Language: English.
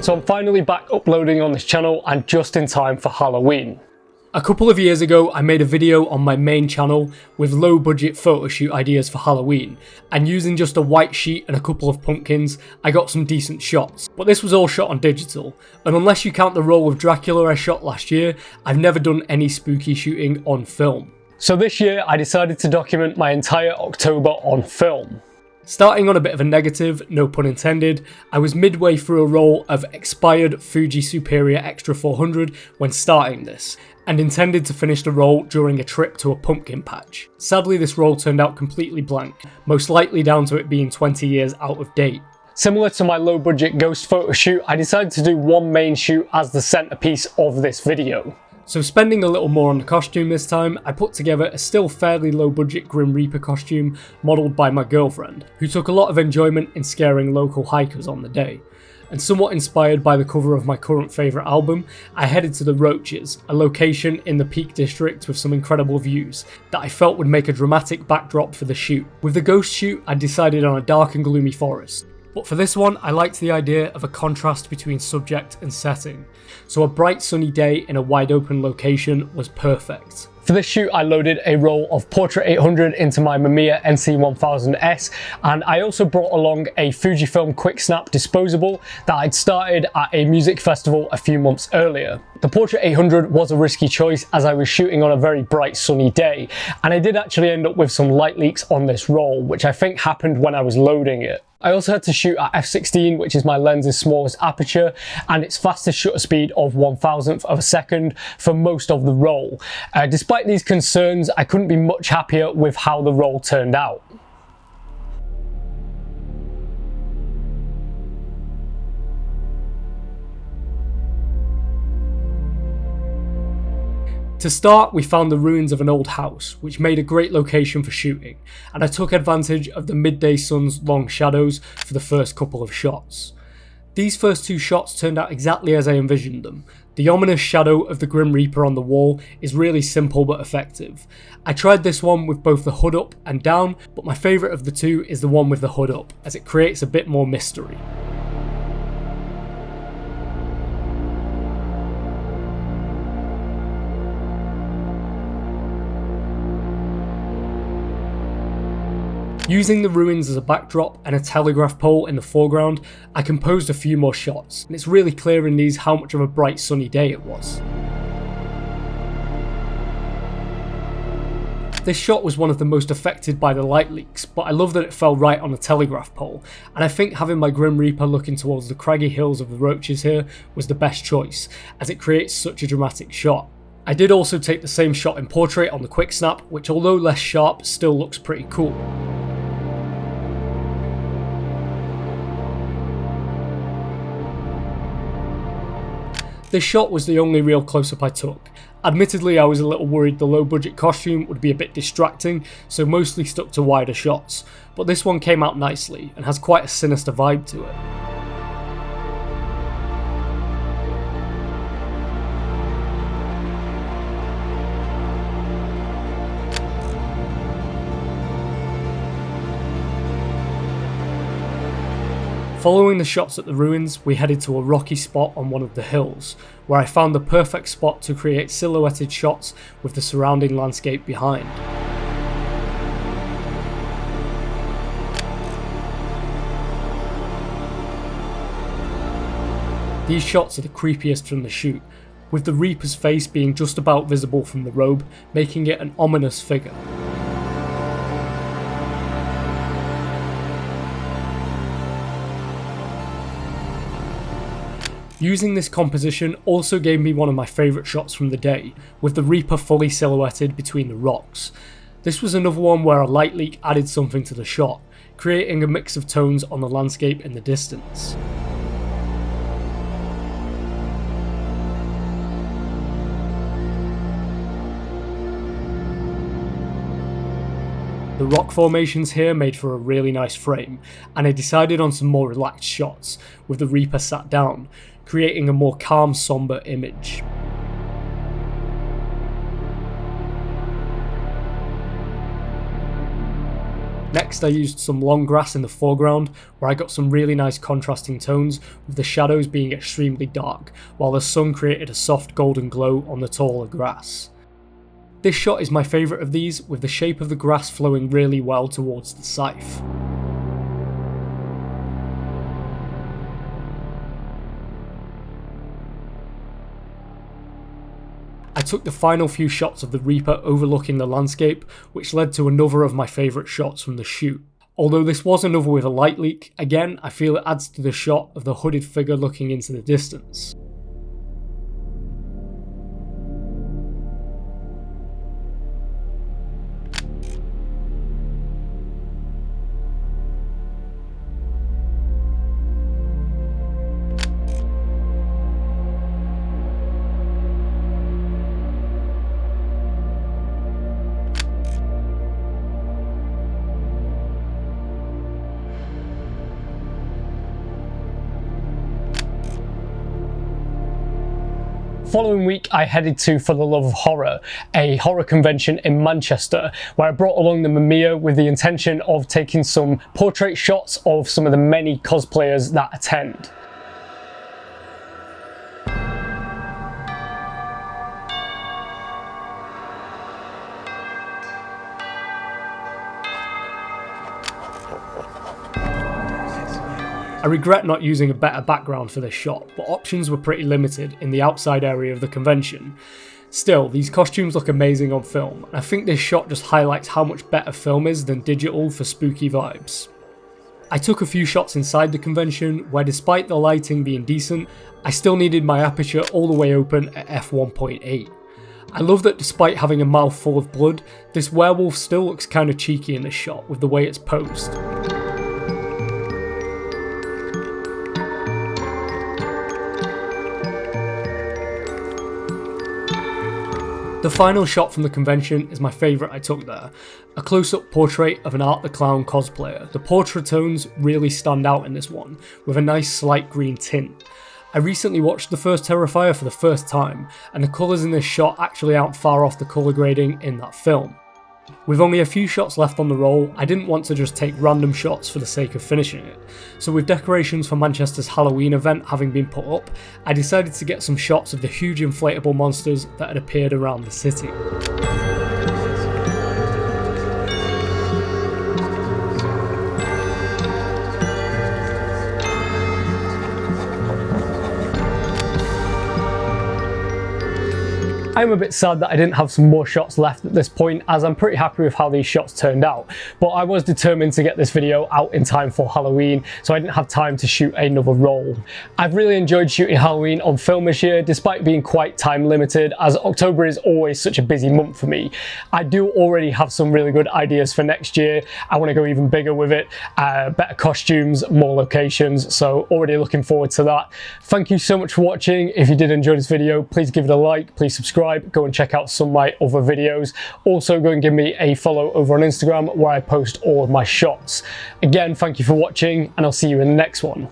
So I'm finally back uploading on this channel and just in time for Halloween. A couple of years ago, I made a video on my main channel with low budget photo shoot ideas for Halloween, and using just a white sheet and a couple of pumpkins, I got some decent shots. But this was all shot on digital, and unless you count the role of Dracula I shot last year, I've never done any spooky shooting on film. So this year I decided to document my entire October on film. Starting on a bit of a negative, no pun intended, I was midway through a roll of expired Fuji Superior Extra 400 when starting this, and intended to finish the roll during a trip to a pumpkin patch. Sadly, this roll turned out completely blank, most likely down to it being 20 years out of date. Similar to my low budget ghost photo shoot, I decided to do one main shoot as the centerpiece of this video. So spending a little more on the costume this time, I put together a still fairly low budget Grim Reaper costume modelled by my girlfriend, who took a lot of enjoyment in scaring local hikers on the day. And somewhat inspired by the cover of my current favourite album, I headed to the Roaches, a location in the Peak District with some incredible views that I felt would make a dramatic backdrop for the shoot. With the ghost shoot, I decided on a dark and gloomy forest. But for this one, I liked the idea of a contrast between subject and setting, so a bright sunny day in a wide open location was perfect. For this shoot I loaded a roll of Portra 800 into my Mamiya NC1000S, and I also brought along a Fujifilm Quicksnap disposable that I'd started at a music festival a few months earlier. The Portra 800 was a risky choice as I was shooting on a very bright sunny day, and I did actually end up with some light leaks on this roll, which I think happened when I was loading it. I also had to shoot at f/16, which is my lens's smallest aperture, and its fastest shutter speed of 1/1000th of a second for most of the roll. Despite these concerns, I couldn't be much happier with how the roll turned out. To start, we found the ruins of an old house, which made a great location for shooting, and I took advantage of the midday sun's long shadows for the first couple of shots. These first two shots turned out exactly as I envisioned them. The ominous shadow of the Grim Reaper on the wall is really simple but effective. I tried this one with both the hood up and down, but my favourite of the two is the one with the hood up, as it creates a bit more mystery. Using the ruins as a backdrop and a telegraph pole in the foreground, I composed a few more shots, and it's really clear in these how much of a bright sunny day it was. This shot was one of the most affected by the light leaks, but I love that it fell right on the telegraph pole, and I think having my Grim Reaper looking towards the craggy hills of the Roaches here was the best choice, as it creates such a dramatic shot. I did also take the same shot in portrait on the Quicksnap, which although less sharp, still looks pretty cool. This shot was the only real close-up I took. Admittedly, I was a little worried the low-budget costume would be a bit distracting, so mostly stuck to wider shots, but this one came out nicely and has quite a sinister vibe to it. Following the shots at the ruins, we headed to a rocky spot on one of the hills, where I found the perfect spot to create silhouetted shots with the surrounding landscape behind. These shots are the creepiest from the shoot, with the Reaper's face being just about visible from the robe, making it an ominous figure. Using this composition also gave me one of my favourite shots from the day, with the Reaper fully silhouetted between the rocks. This was another one where a light leak added something to the shot, creating a mix of tones on the landscape in the distance. The rock formations here made for a really nice frame, and I decided on some more relaxed shots, with the Reaper sat down, creating a more calm, somber image. Next I used some long grass in the foreground, where I got some really nice contrasting tones, with the shadows being extremely dark, while the sun created a soft golden glow on the taller grass. This shot is my favourite of these, with the shape of the grass flowing really well towards the scythe. I took the final few shots of the Reaper overlooking the landscape, which led to another of my favourite shots from the shoot. Although this was another with a light leak, again I feel it adds to the shot of the hooded figure looking into the distance. Following week I headed to For the Love of Horror, a horror convention in Manchester, where I brought along the Mamiya with the intention of taking some portrait shots of some of the many cosplayers that attend. I regret not using a better background for this shot, but options were pretty limited in the outside area of the convention. Still, these costumes look amazing on film, and I think this shot just highlights how much better film is than digital for spooky vibes. I took a few shots inside the convention, where despite the lighting being decent, I still needed my aperture all the way open at f1.8. I love that despite having a mouth full of blood, this werewolf still looks kinda cheeky in this shot with the way it's posed. The final shot from the convention is my favourite I took there, a close-up portrait of an Art the Clown cosplayer. The Portra tones really stand out in this one, with a nice slight green tint. I recently watched the first Terrifier for the first time, and the colours in this shot actually aren't far off the colour grading in that film. With only a few shots left on the roll, I didn't want to just take random shots for the sake of finishing it, so with decorations for Manchester's Halloween event having been put up, I decided to get some shots of the huge inflatable monsters that had appeared around the city. I'm a bit sad that I didn't have some more shots left at this point, as I'm pretty happy with how these shots turned out, but I was determined to get this video out in time for Halloween, so I didn't have time to shoot another roll. I've really enjoyed shooting Halloween on film this year, despite being quite time limited, as October is always such a busy month for me. I do already have some really good ideas for next year. I want to go even bigger with it, better costumes, more locations, so already looking forward to that. Thank you so much for watching. If you did enjoy this video, please give it a like, please subscribe, go and check out some of my other videos. Also go and give me a follow over on Instagram, where I post all of my shots. Again, thank you for watching, and I'll see you in the next one.